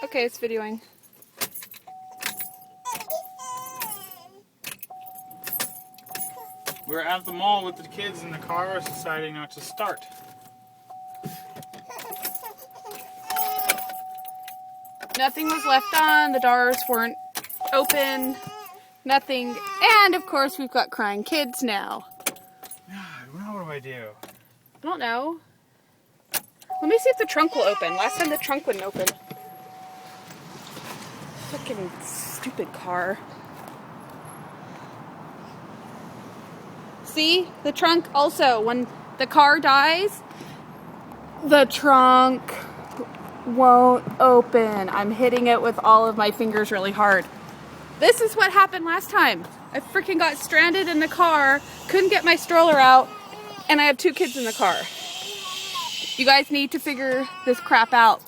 Okay, it's videoing. We're at the mall with the kids in the car, deciding not to start. Nothing was left on, the doors weren't open, nothing. And of course we've got crying kids now. Now what do I do? I don't know. Let me see if the trunk will open. Last time the trunk wouldn't open. Fucking stupid car. See? The trunk also, when the car dies, the trunk won't open. I'm hitting it with all of my fingers really hard. This is what happened last time. I freaking got stranded in the car, couldn't get my stroller out, and I have 2 kids in the car. You guys need to figure this crap out.